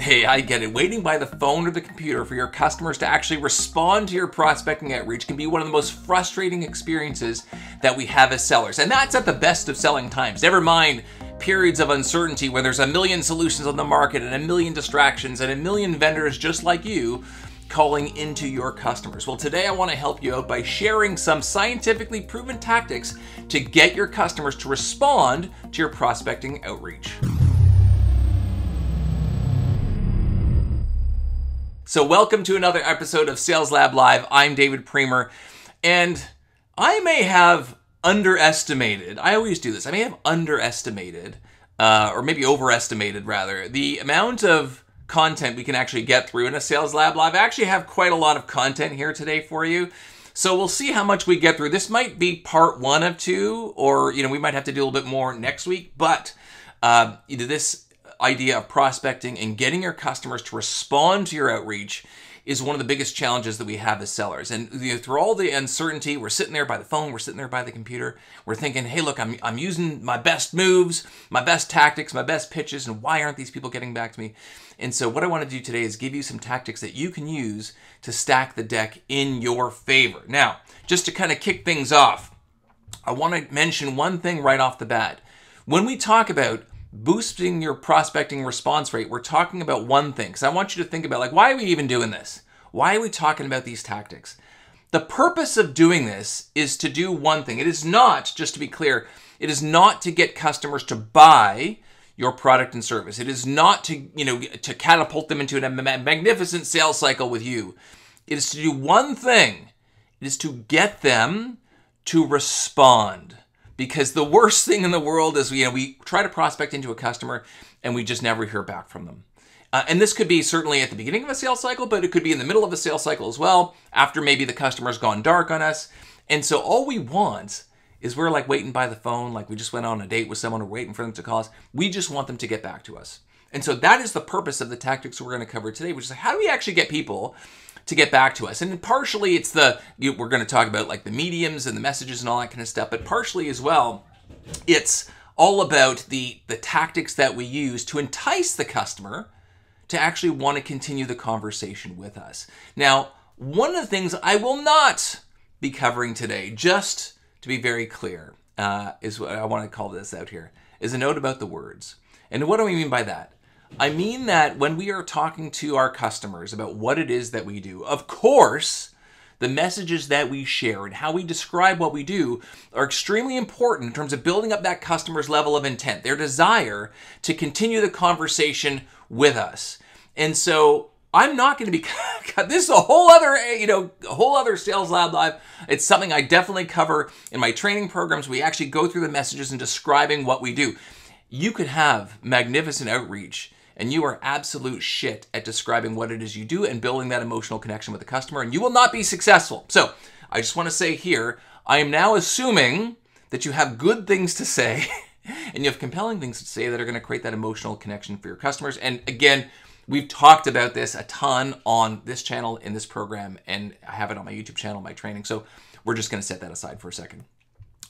Hey, I get it. Waiting by the phone or the computer for your customers to actually respond to your prospecting outreach can be one of the most frustrating experiences that we have as sellers. And that's at the best of selling times. Never mind periods of uncertainty where there's a million solutions on the market and a million distractions and a million vendors just like you calling into your customers. Well, today I want to help you out by sharing some scientifically proven tactics to get your customers to respond to your prospecting outreach. So welcome to another episode of Sales Lab Live. I'm David Premer, and I may have underestimated, I always do this, I may have underestimated, or maybe overestimated rather, the amount of content we can actually get through in a Sales Lab Live. I actually have quite a lot of content here today for you. So we'll see how much we get through. This might be part one of two, or we might have to do a little bit more next week, but this idea of prospecting and getting your customers to respond to your outreach is one of the biggest challenges that we have as sellers. And through all the uncertainty, we're sitting there by the phone, we're sitting there by the computer, we're thinking, hey, look, I'm using my best moves, my best tactics, my best pitches, and why aren't these people getting back to me? And so what I want to do today is give you some tactics that you can use to stack the deck in your favor. Now, just to kind of kick things off, I want to mention one thing right off the bat. When we talk about boosting your prospecting response rate, we're talking about one thing. Because I want you to think about, why are we even doing this? Why are we talking about these tactics? The purpose of doing this is to do one thing. It is not, just to be clear, it is not to get customers to buy your product and service. It is not to, to catapult them into a magnificent sales cycle with you. It is to do one thing. It is to get them to respond. Because the worst thing in the world is, we try to prospect into a customer and we just never hear back from them. And this could be certainly at the beginning of a sales cycle, but it could be in the middle of a sales cycle as well, after maybe the customer's gone dark on us. And so all we want is we're like waiting by the phone, like we just went on a date with someone, we're waiting for them to call us. We just want them to get back to us. And so that is the purpose of the tactics we're going to cover today, which is how do we actually get people to get back to us? And partially it's we're going to talk about like the mediums and the messages and all that kind of stuff, but partially as well, it's all about the tactics that we use to entice the customer to actually want to continue the conversation with us. Now, one of the things I will not be covering today, just to be very clear, is what I want to call this out here, is a note about the words. And what do we mean by that? I mean that when we are talking to our customers about what it is that we do, of course, the messages that we share and how we describe what we do are extremely important in terms of building up that customer's level of intent, their desire to continue the conversation with us. And so I'm not going to be, this is a whole other Sales Lab Live. It's something I definitely cover in my training programs. We actually go through the messages and describing what we do. You could have magnificent outreach and you are absolute shit at describing what it is you do and building that emotional connection with the customer, and you will not be successful. So I just want to say here, I am now assuming that you have good things to say and you have compelling things to say that are going to create that emotional connection for your customers. And again, we've talked about this a ton on this channel in this program, and I have it on my YouTube channel, my training. So we're just going to set that aside for a second.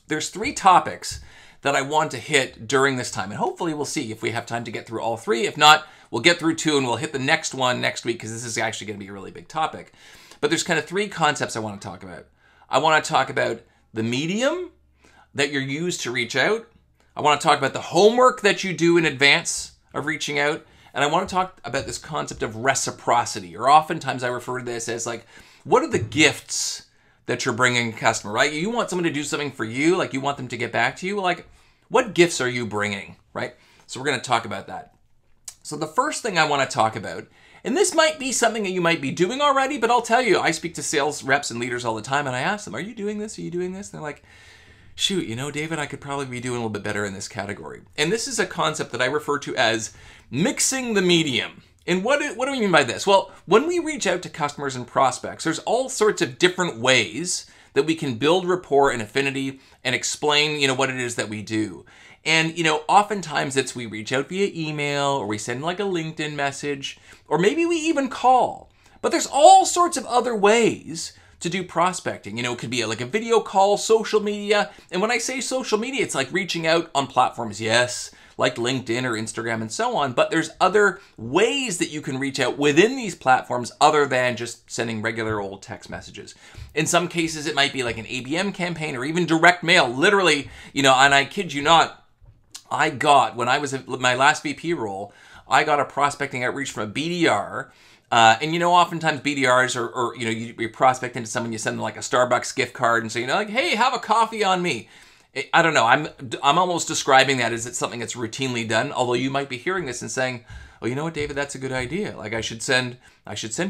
There's 3 topics that I want to hit during this time. And hopefully we'll see if we have time to get through all 3. If not, we'll get through 2 and we'll hit the next one next week, because this is actually going to be a really big topic. But there's kind of 3 concepts I want to talk about. I want to talk about the medium that you're used to reach out. I want to talk about the homework that you do in advance of reaching out. And I want to talk about this concept of reciprocity, or oftentimes I refer to this as what are the gifts that you're bringing a customer, right? You want someone to do something for you, you want them to get back to you, what gifts are you bringing, right? So we're going to talk about that. So the first thing I want to talk about, and this might be something that you might be doing already, but I'll tell you, I speak to sales reps and leaders all the time, and I ask them, are you doing this? Are you doing this? And they're like, shoot, David, I could probably be doing a little bit better in this category. And this is a concept that I refer to as mixing the medium. And what do we mean by this? Well, when we reach out to customers and prospects, there's all sorts of different ways that we can build rapport and affinity and explain, what it is that we do. And, oftentimes it's we reach out via email, or we send a LinkedIn message, or maybe we even call. But there's all sorts of other ways to do prospecting. It could be like a video call, social media. And when I say social media, it's like reaching out on platforms. Yes, like LinkedIn or Instagram and so on, but there's other ways that you can reach out within these platforms other than just sending regular old text messages. In some cases, it might be like an ABM campaign or even direct mail. Literally, and I kid you not, when I was in my last VP role, I got a prospecting outreach from a BDR. And oftentimes BDRs or you prospect into someone, you send them like a Starbucks gift card and say, like, hey, have a coffee on me. I don't know. I'm almost describing that as it's something that's routinely done. Although you might be hearing this and saying, oh, you know what, David, that's a good idea. Like I should send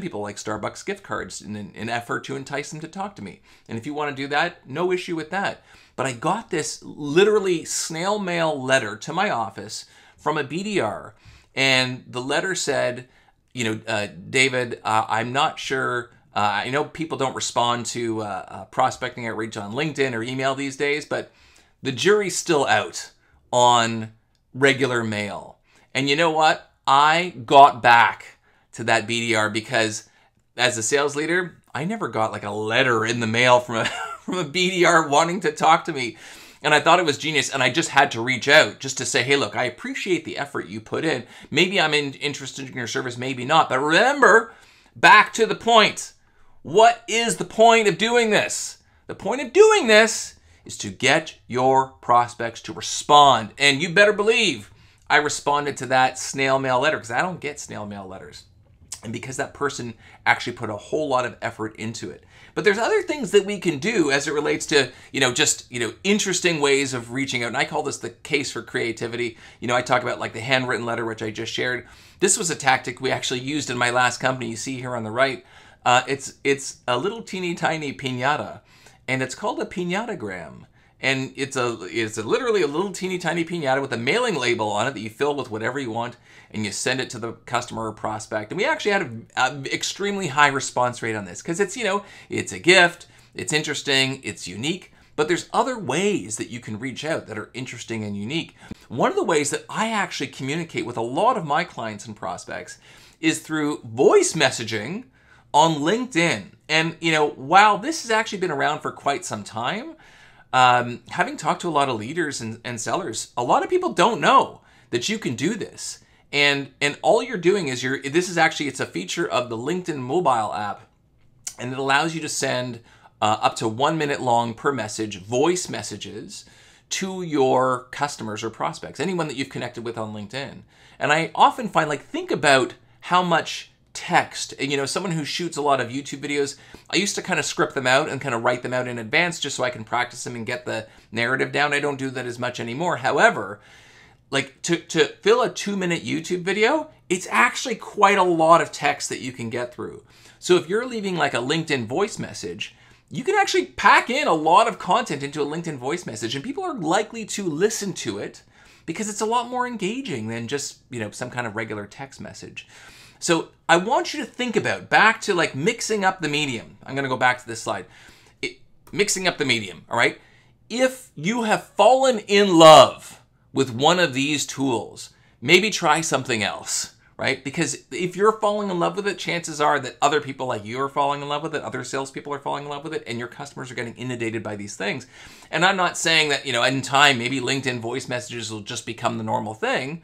people like Starbucks gift cards in an effort to entice them to talk to me. And if you want to do that, no issue with that. But I got this literally snail mail letter to my office from a BDR, and the letter said, David, I'm not sure. I know people don't respond to prospecting outreach on LinkedIn or email these days, but the jury's still out on regular mail. And you know what? I got back to that BDR because as a sales leader, I never got like a letter in the mail from a BDR wanting to talk to me. And I thought it was genius, and I just had to reach out just to say, hey, look, I appreciate the effort you put in. Maybe I'm interested in your service, maybe not. But remember, back to the point. What is the point of doing this? The point of doing this is to get your prospects to respond. And you better believe I responded to that snail mail letter because I don't get snail mail letters. And because that person actually put a whole lot of effort into it. But there's other things that we can do as it relates to, interesting ways of reaching out. And I call this the case for creativity. I talk about like the handwritten letter, which I just shared. This was a tactic we actually used in my last company. You see here on the right, it's a little teeny tiny piñata, and it's called a piñatagram. And it's literally a little teeny tiny piñata with a mailing label on it that you fill with whatever you want, and you send it to the customer or prospect. And we actually had an extremely high response rate on this because it's a gift, it's interesting, it's unique, but there's other ways that you can reach out that are interesting and unique. One of the ways that I actually communicate with a lot of my clients and prospects is through voice messaging on LinkedIn. And, while this has actually been around for quite some time, having talked to a lot of leaders and sellers, a lot of people don't know that you can do this. And all you're doing is it's a feature of the LinkedIn mobile app, and it allows you to send up to 1 minute long per message voice messages to your customers or prospects, anyone that you've connected with on LinkedIn. And I often find, think about how much text, someone who shoots a lot of YouTube videos, I used to kind of script them out and kind of write them out in advance just so I can practice them and get the narrative down. I don't do that as much anymore. However, to fill a 2-minute YouTube video, it's actually quite a lot of text that you can get through. So if you're leaving like a LinkedIn voice message, you can actually pack in a lot of content into a LinkedIn voice message, and people are likely to listen to it because it's a lot more engaging than just, some kind of regular text message. So I want you to think about back to mixing up the medium. I'm going to go back to this slide. Mixing up the medium, all right? If you have fallen in love with one of these tools, maybe try something else, right? Because if you're falling in love with it, chances are that other people like you are falling in love with it, other salespeople are falling in love with it, and your customers are getting inundated by these things. And I'm not saying that, in time, maybe LinkedIn voice messages will just become the normal thing,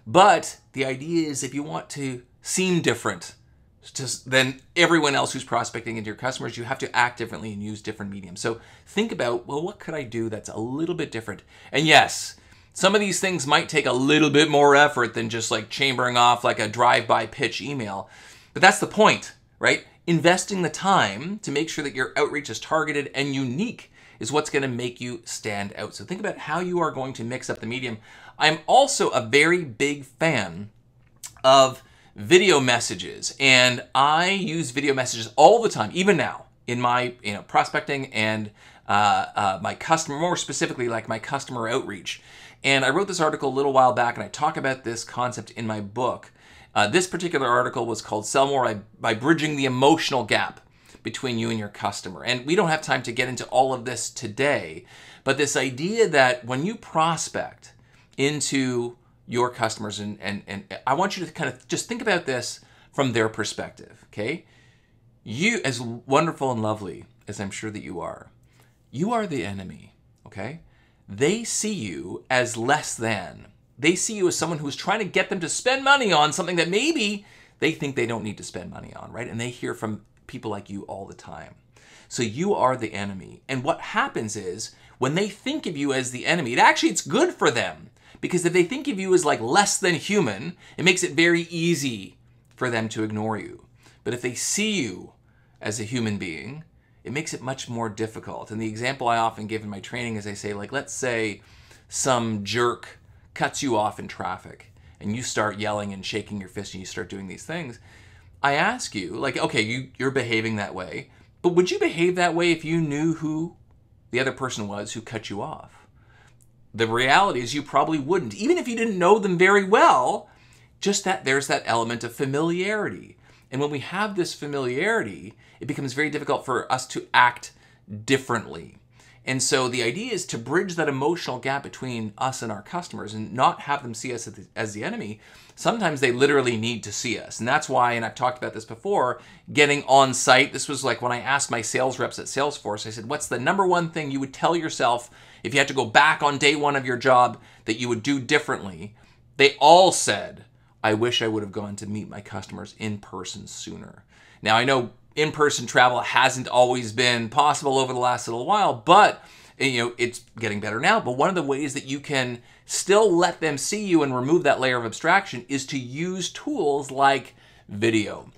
but the idea is if you want to seem different than everyone else who's prospecting into your customers, you have to act differently and use different mediums. So think about, well, what could I do that's a little bit different? And yes, some of these things might take a little bit more effort than just chambering off like a drive-by pitch email. But that's the point, right? Investing the time to make sure that your outreach is targeted and unique is what's going to make you stand out. So think about how you are going to mix up the medium. I'm also a very big fan of video messages, and I use video messages all the time, even now in my prospecting and my customer, more specifically my customer outreach. And I wrote this article a little while back, and I talk about this concept in my book. This particular article was called Sell More by Bridging the Emotional Gap Between You and Your Customer. And we don't have time to get into all of this today, but this idea that when you prospect into your customers, and I want you to kind of just think about this from their perspective, okay? You, as wonderful and lovely as I'm sure that you are the enemy, okay? They see you as less than. they see you as someone who's trying to get them to spend money on something that maybe they think they don't need to spend money on, right? And they hear from people like you all the time. So you are the enemy. And what happens is when they think of you as the enemy, it's good for them, because if they think of you as like less than human, it makes it very easy for them to ignore you. But if they see you as a human being, it makes it much more difficult. And the example I often give in my training is I say, like, let's say some jerk cuts you off in traffic and you start yelling and shaking your fist and you start doing these things. I ask you, like, okay, you're behaving that way, but would you behave that way if you knew who the other person was who cut you off? The reality is you probably wouldn't, even if you didn't know them very well, just that there's that element of familiarity. And when we have this familiarity, it becomes very difficult for us to act differently. And so the idea is to bridge that emotional gap between us and our customers and not have them see us as the enemy. Sometimes they literally need to see us. And that's why, and I've talked about this before, getting on site. This was like when I asked my sales reps at Salesforce, I said, what's the number one thing you would tell yourself if you had to go back on day one of your job that you would do differently? They all said, I wish I would have gone to meet my customers in person sooner. Now, I know in-person travel hasn't always been possible over the last little while, but it's getting better now. But one of the ways that you can still let them see you and remove that layer of abstraction is to use tools like video.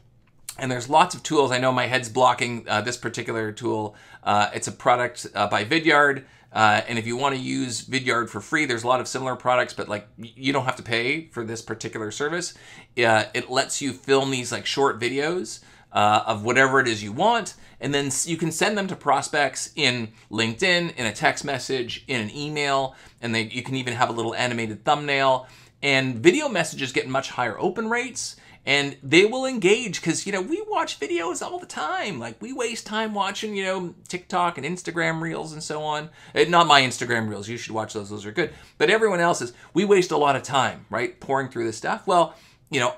And there's lots of tools. I know my head's blocking this particular tool. It's a product by Vidyard. And if you want to use Vidyard for free, there's a lot of similar products, but like you don't have to pay for this particular service. It lets you film these like short videos of whatever it is you want, and then you can send them to prospects in LinkedIn, in a text message, in an email, and you can even have a little animated thumbnail. And video messages get much higher open rates, and they will engage because, we watch videos all the time. Like, we waste time watching, TikTok and Instagram Reels and so on. Not my Instagram Reels. You should watch those. Those are good. But everyone else's, we waste a lot of time, right, pouring through this stuff. Well,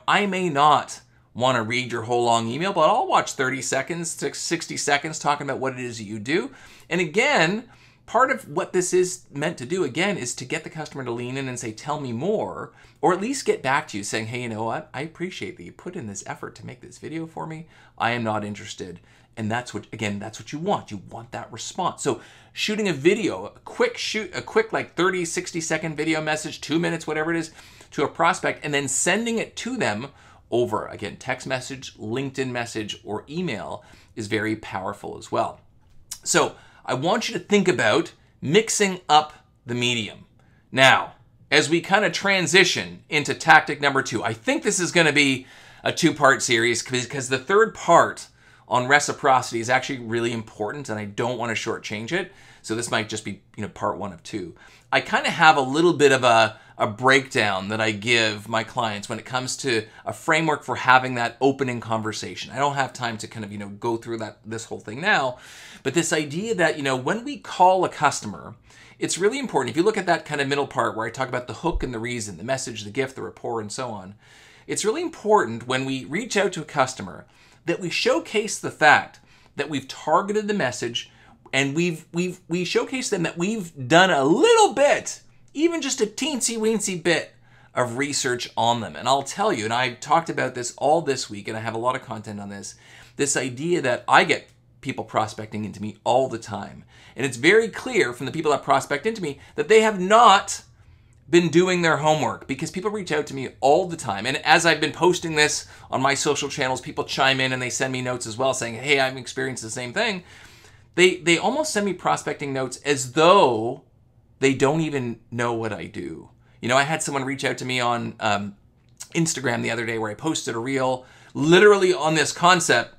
I may not want to read your whole long email, but I'll watch 30 seconds to 60 seconds talking about what it is that you do. And again, part of what this is meant to do, again, is to get the customer to lean in and say, tell me more, or at least get back to you saying, hey, you know what? I appreciate that you put in this effort to make this video for me. I am not interested. And that's what you want. You want that response. So shooting a video, a quick like 30, 60 second video message, 2 minutes, whatever it is, to a prospect, and then sending it to them over, again, text message, LinkedIn message, or email is very powerful as well. So I want you to think about mixing up the medium. Now, as we kind of transition into tactic number 2, I think this is going to be a 2-part series because the third part on reciprocity is actually really important and I don't want to shortchange it. So this might just be, part 1 of 2. I kind of have a little bit of a breakdown that I give my clients when it comes to a framework for having that opening conversation. I don't have time to kind of, go through this whole thing now, but this idea that, when we call a customer, it's really important. If you look at that kind of middle part where I talk about the hook and the reason, the message, the gift, the rapport, and so on, it's really important when we reach out to a customer that we showcase the fact that we've targeted the message and we showcase them that we've done a little bit, even just a teensy-weensy bit of research on them. And I'll tell you, and I've talked about this all this week, and I have a lot of content on this idea that I get people prospecting into me all the time. And it's very clear from the people that prospect into me that they have not been doing their homework, because people reach out to me all the time. And as I've been posting this on my social channels, people chime in and they send me notes as well saying, hey, I've experienced the same thing. They almost send me prospecting notes as though they don't even know what I do. I had someone reach out to me on Instagram the other day where I posted a reel literally on this concept,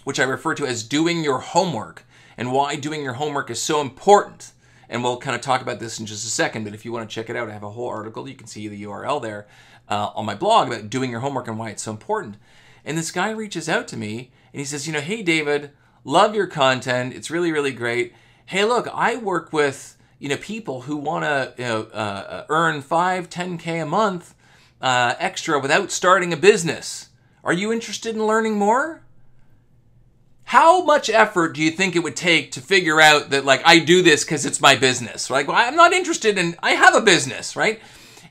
which I refer to as doing your homework, and why doing your homework is so important. And we'll kind of talk about this in just a second, but if you want to check it out, I have a whole article. You can see the URL there on my blog about doing your homework and why it's so important. And this guy reaches out to me and he says, hey, David, love your content. It's really, really great. Hey, look, I work with people who want to earn 5, 10K a month extra without starting a business. Are you interested in learning more? How much effort do you think it would take to figure out that, like, I do this because it's my business? Like, well, I'm not interested in, I have a business, right?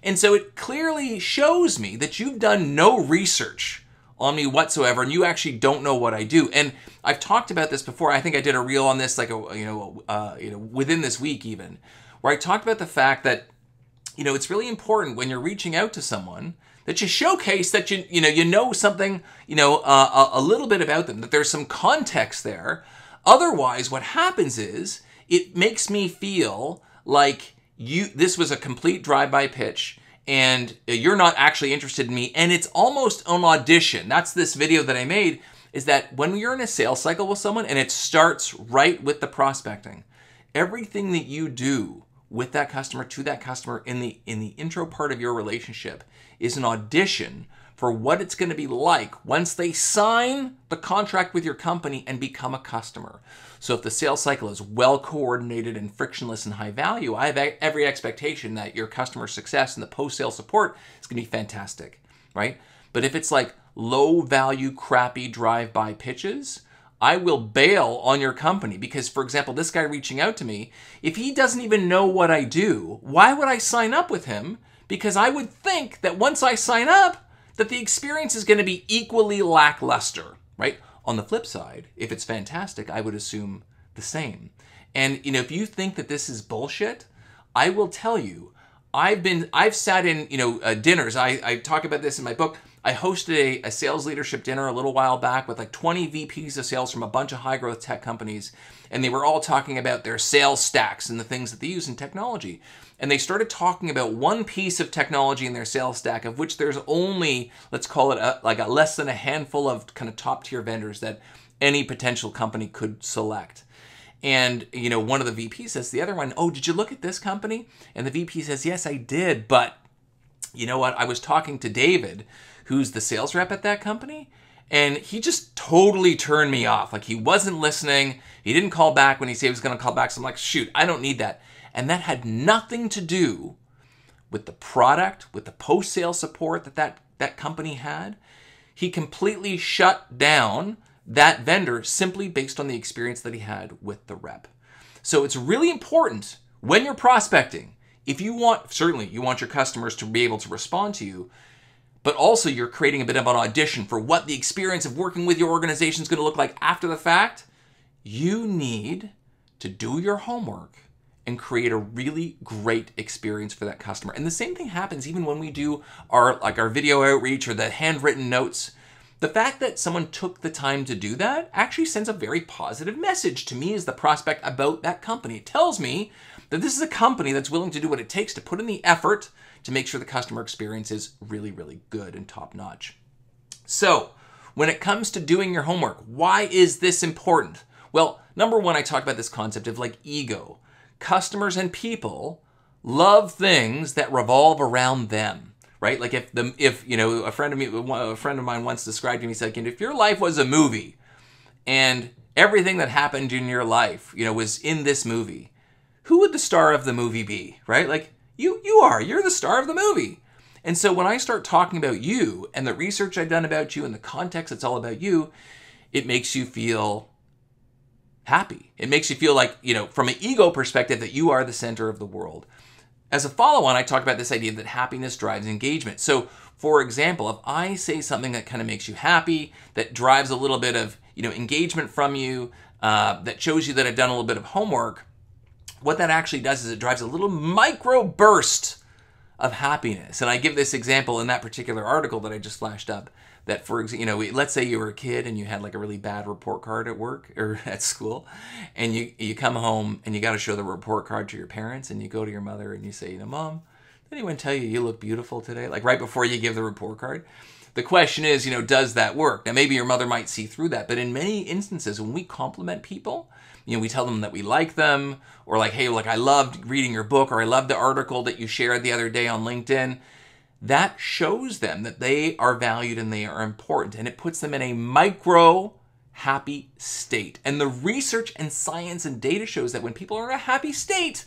And so it clearly shows me that you've done no research on me whatsoever, and you actually don't know what I do. And I've talked about this before. I think I did a reel on this, like within this week even, where I talked about the fact that it's really important when you're reaching out to someone that you showcase that you know something, a little bit about them, that there's some context there. Otherwise, what happens is it makes me feel like this was a complete drive-by pitch, and you're not actually interested in me, and it's almost an audition. That's this video that I made, is that when you're in a sales cycle with someone and it starts right with the prospecting, everything that you do with that customer, to that customer, in the intro part of your relationship is an audition for what it's going to be like once they sign the contract with your company and become a customer. So if the sales cycle is well coordinated and frictionless and high value, I have every expectation that your customer success and the post-sale support is going to be fantastic, right? But if it's like low value, crappy drive-by pitches, I will bail on your company because, for example, this guy reaching out to me, if he doesn't even know what I do, why would I sign up with him? Because I would think that once I sign up, that the experience is going to be equally lackluster, right? On the flip side, if it's fantastic, I would assume the same. And, if you think that this is bullshit, I will tell you, I've sat in, dinners. I talk about this in my book. I hosted a sales leadership dinner a little while back with like 20 VPs of sales from a bunch of high growth tech companies. And they were all talking about their sales stacks and the things that they use in technology. And they started talking about one piece of technology in their sales stack, of which there's only, let's call it a less than a handful of kind of top tier vendors that any potential company could select. And, one of the VPs says to the other one, "Oh, did you look at this company?" And the VP says, "Yes, I did. But you know what? I was talking to David, who's the sales rep at that company, and he just totally turned me off. Like, he wasn't listening. He didn't call back when he said he was going to call back. So I'm like, shoot, I don't need that." And that had nothing to do with the product, with the post-sale support that company had. He completely shut down that vendor simply based on the experience that he had with the rep. So it's really important when you're prospecting, if you want, certainly you want your customers to be able to respond to you, but also you're creating a bit of an audition for what the experience of working with your organization is going to look like after the fact. You need to do your homework and create a really great experience for that customer. And the same thing happens even when we do our video outreach or the handwritten notes. The fact that someone took the time to do that actually sends a very positive message to me as the prospect about that company. It tells me that this is a company that's willing to do what it takes to put in the effort to make sure the customer experience is really, really good and top-notch. So, when it comes to doing your homework, why is this important? Well, number one, I talk about this concept of like ego. Customers and people love things that revolve around them, right? Like if a friend of mine once described to me, he said, if your life was a movie and everything that happened in your life, was in this movie, who would the star of the movie be, right? Like you're the star of the movie. And so when I start talking about you and the research I've done about you and the context that's all about you, it makes you feel happy. It makes you feel like, from an ego perspective, that you are the center of the world. As a follow-on, I talk about this idea that happiness drives engagement. So, for example, if I say something that kind of makes you happy, that drives a little bit of, engagement from you, that shows you that I've done a little bit of homework, what that actually does is it drives a little micro burst of happiness. And I give this example in that particular article that I just flashed up, that for example, let's say you were a kid and you had like a really bad report card at work or at school, and you come home and you got to show the report card to your parents, and you go to your mother and you say, "Mom, did anyone tell you look beautiful today?" Like right before you give the report card. The question is, does that work? Now maybe your mother might see through that, but in many instances when we compliment people, we tell them that we like them, or like, "Hey, like I loved reading your book," or "I loved the article that you shared the other day on LinkedIn." That shows them that they are valued and they are important, and it puts them in a micro happy state. And the research and science and data shows that when people are in a happy state,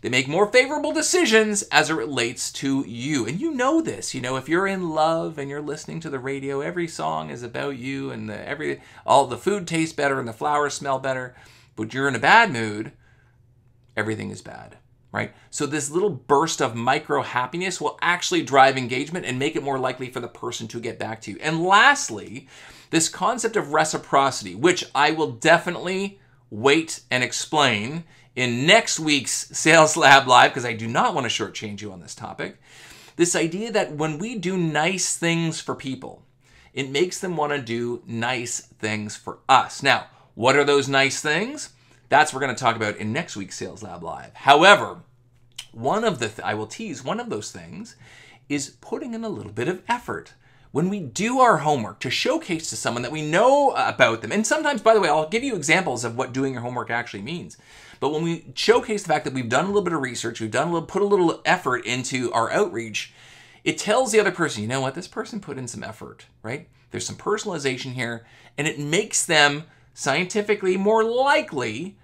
they make more favorable decisions as it relates to you. And you know this, if you're in love and you're listening to the radio, every song is about you, and all the food tastes better and the flowers smell better. But you're in a bad mood, everything is bad. right? So this little burst of micro happiness will actually drive engagement and make it more likely for the person to get back to you. And lastly, this concept of reciprocity, which I will definitely wait and explain in next week's Sales Lab Live, because I do not want to shortchange you on this topic. This idea that when we do nice things for people, it makes them want to do nice things for us. Now, what are those nice things? That's what we're going to talk about in next week's Sales Lab Live. However, I will tease one of those things is putting in a little bit of effort. When we do our homework to showcase to someone that we know about them, and sometimes, by the way, I'll give you examples of what doing your homework actually means. But when we showcase the fact that we've done a little bit of research, put a little effort into our outreach, it tells the other person, you know what, this person put in some effort, right? There's some personalization here, and it makes them scientifically more likely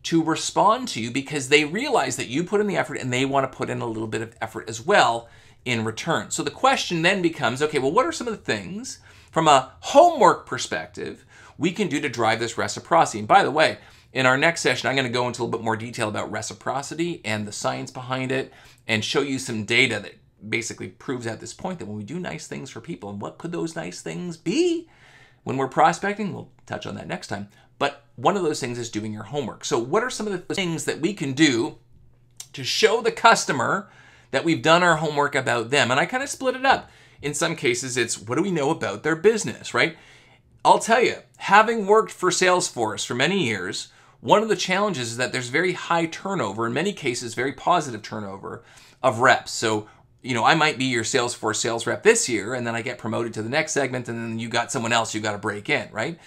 to respond to you because they realize that you put in the effort and they want to put in a little bit of effort as well in return. So the question then becomes, okay, well, what are some of the things from a homework perspective we can do to drive this reciprocity? And by the way, in our next session, I'm going to go into a little bit more detail about reciprocity and the science behind it and show you some data that basically proves at this point that when we do nice things for people, and what could those nice things be when we're prospecting? We'll touch on that next time. But one of those things is doing your homework. So what are some of the things that we can do to show the customer that we've done our homework about them? And I kind of split it up. In some cases, it's what do we know about their business, right? I'll tell you, having worked for Salesforce for many years, one of the challenges is that there's very high turnover, in many cases, very positive turnover of reps. So, I might be your Salesforce sales rep this year, and then I get promoted to the next segment, and then you got someone else you got to break in, right?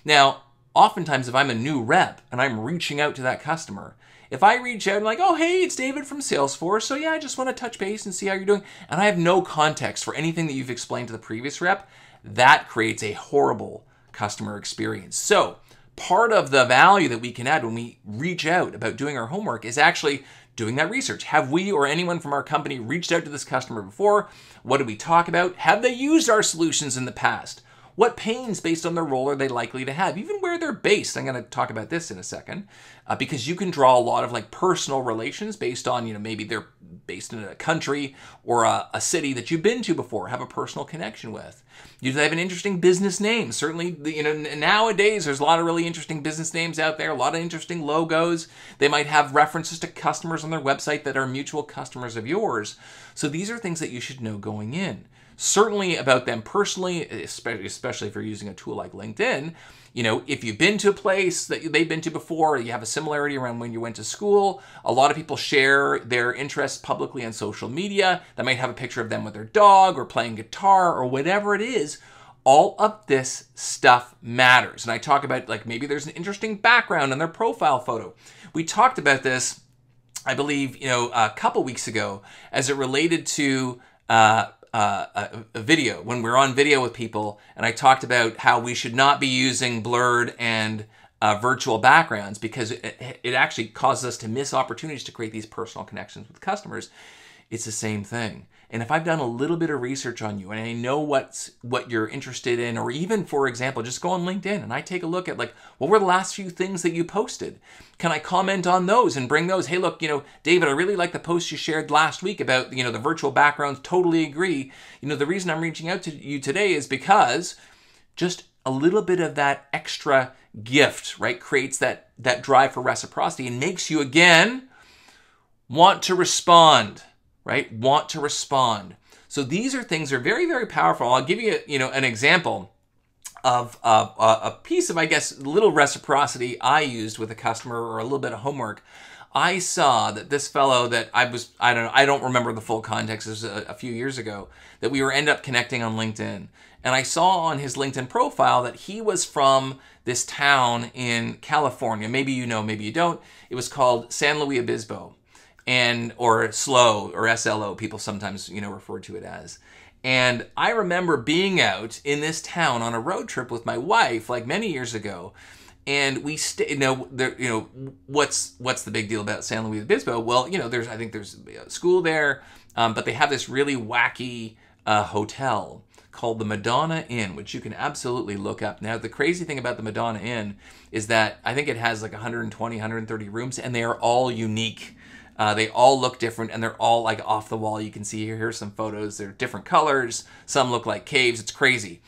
Now, oftentimes, if I'm a new rep and I'm reaching out to that customer, if I reach out and like, oh, hey, it's David from Salesforce, so yeah, I just want to touch base and see how you're doing, and I have no context for anything that you've explained to the previous rep, that creates a horrible customer experience. So part of the value that we can add when we reach out about doing our homework is actually doing that research. Have we or anyone from our company reached out to this customer before? What did we talk about? Have they used our solutions in the past? What pains based on their role are they likely to have? Even where they're based. I'm going to talk about this in a second because you can draw a lot of like personal relations based on, maybe they're based in a country or a city that you've been to before, have a personal connection with. Do they have an interesting business name? Certainly, nowadays there's a lot of really interesting business names out there, a lot of interesting logos. They might have references to customers on their website that are mutual customers of yours. So these are things that you should know going in. Certainly about them personally, especially if you're using a tool like LinkedIn. If you've been to a place that they've been to before, you have a similarity around when you went to school. A lot of people share their interests publicly on social media. That might have a picture of them with their dog or playing guitar or whatever it is. All of this stuff matters. And I talk about like maybe there's an interesting background in their profile photo. We talked about this, I believe, a couple weeks ago as it related to a video, when we're on video with people, and I talked about how we should not be using blurred and virtual backgrounds because it actually causes us to miss opportunities to create these personal connections with customers. It's the same thing. And if I've done a little bit of research on you and I know what you're interested in, or even, for example, just go on LinkedIn and I take a look at like, what were the last few things that you posted? Can I comment on those and bring those? Hey, look, David, I really like the post you shared last week about, the virtual backgrounds. Totally agree. The reason I'm reaching out to you today is because just a little bit of that extra gift, right, creates that drive for reciprocity and makes you, again, want to respond. Right? Want to respond. So these are things that are very, very powerful. I'll give you, an example of a piece of, I guess, little reciprocity I used with a customer or a little bit of homework. I saw that this fellow that I don't remember the full context. It was a few years ago that we end up connecting on LinkedIn. And I saw on his LinkedIn profile that he was from this town in California. Maybe you know, maybe you don't. It was called San Luis Obispo. Or SLO, or SLO, people sometimes, refer to it as. And I remember being out in this town on a road trip with my wife, like many years ago, and we what's the big deal about San Luis Obispo? Well, I think there's a school there, but they have this really wacky hotel called the Madonna Inn, which you can absolutely look up. Now, the crazy thing about the Madonna Inn is that I think it has like 120, 130 rooms, and they are all unique. They all look different, and they're all like off the wall. You can see here's some photos. They're different colors. Some look like caves. It's crazy.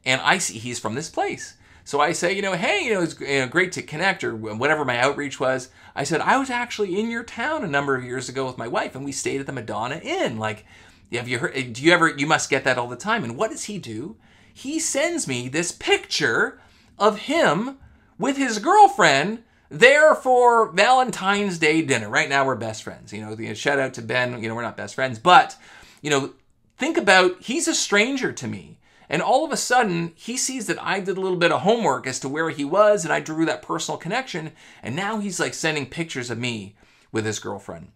And I see he's from this place. So I say, hey, it's great to connect, or whatever my outreach was. I said, I was actually in your town a number of years ago with my wife, and we stayed at the Madonna Inn. Like, have you heard? You must get that all the time. And what does he do? He sends me this picture of him with his girlfriend there for Valentine's Day dinner. Right now we're best friends. Shout out to Ben. We're not best friends, but think about, he's a stranger to me. And all of a sudden, he sees that I did a little bit of homework as to where he was, and I drew that personal connection, and now he's like sending pictures of me with his girlfriend.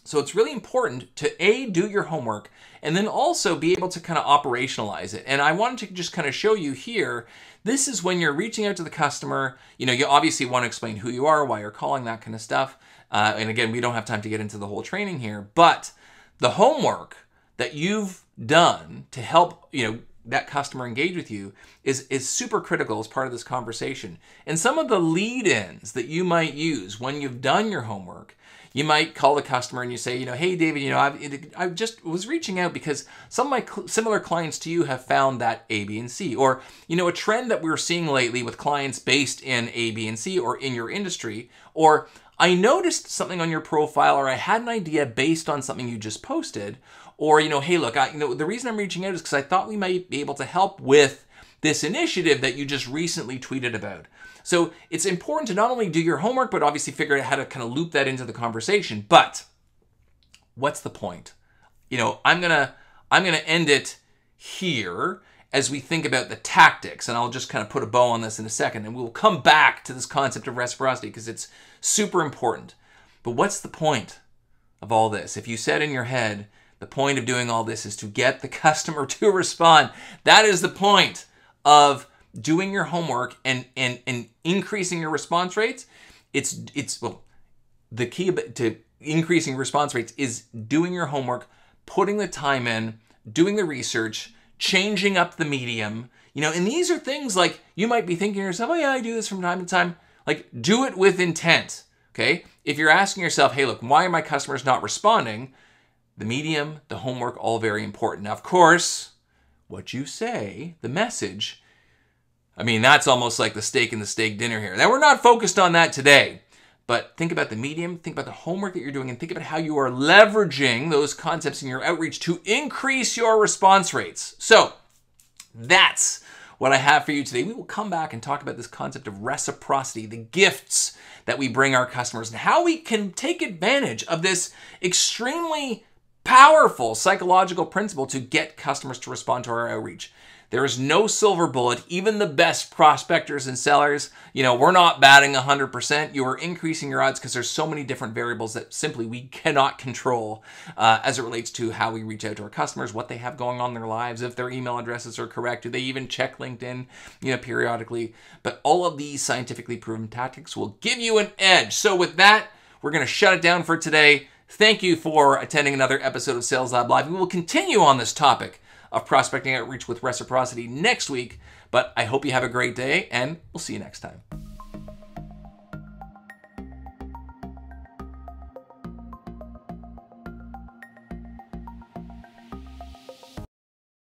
So it's really important to A, do your homework, and then also be able to kind of operationalize it. And I wanted to just kind of show you here, this is when you're reaching out to the customer. You obviously want to explain who you are, why you're calling, that kind of stuff. And again, we don't have time to get into the whole training here, but the homework that you've done to help, that customer engage with you is super critical as part of this conversation. And some of the lead-ins that you might use when you've done your homework, you might call the customer and you say, hey, David, I just was reaching out because some of my similar clients to you have found that A, B, and C. Or, a trend that we're seeing lately with clients based in A, B, and C, or in your industry. Or I noticed something on your profile, or I had an idea based on something you just posted. Or, hey, look, the reason I'm reaching out is because I thought we might be able to help with this initiative that you just recently tweeted about. So it's important to not only do your homework, but obviously figure out how to kind of loop that into the conversation. But what's the point? I'm gonna end it here as we think about the tactics, and I'll just kind of put a bow on this in a second, and we'll come back to this concept of reciprocity because it's super important. But what's the point of all this? If you said in your head, the point of doing all this is to get the customer to respond, that is the point of doing your homework and increasing your response rates. The key to increasing response rates is doing your homework, putting the time in, doing the research, changing up the medium. And these are things like you might be thinking to yourself, oh yeah, I do this from time to time. Like, do it with intent, okay? If you're asking yourself, hey, look, why are my customers not responding? The medium, the homework, all very important. Now, of course, what you say, the message, that's almost like the steak and the steak dinner here. Now, we're not focused on that today, but think about the medium, think about the homework that you're doing, and think about how you are leveraging those concepts in your outreach to increase your response rates. So that's what I have for you today. We will come back and talk about this concept of reciprocity, the gifts that we bring our customers, and how we can take advantage of this extremely powerful psychological principle to get customers to respond to our outreach. There is no silver bullet. Even the best prospectors and sellers, we're not batting 100%. You are increasing your odds because there's so many different variables that simply we cannot control as it relates to how we reach out to our customers, what they have going on in their lives, if their email addresses are correct, do they even check LinkedIn, periodically. But all of these scientifically proven tactics will give you an edge. So with that, we're going to shut it down for today. Thank you for attending another episode of Sales Lab Live. We will continue on this topic of prospecting outreach with reciprocity next week, but I hope you have a great day, and we'll see you next time.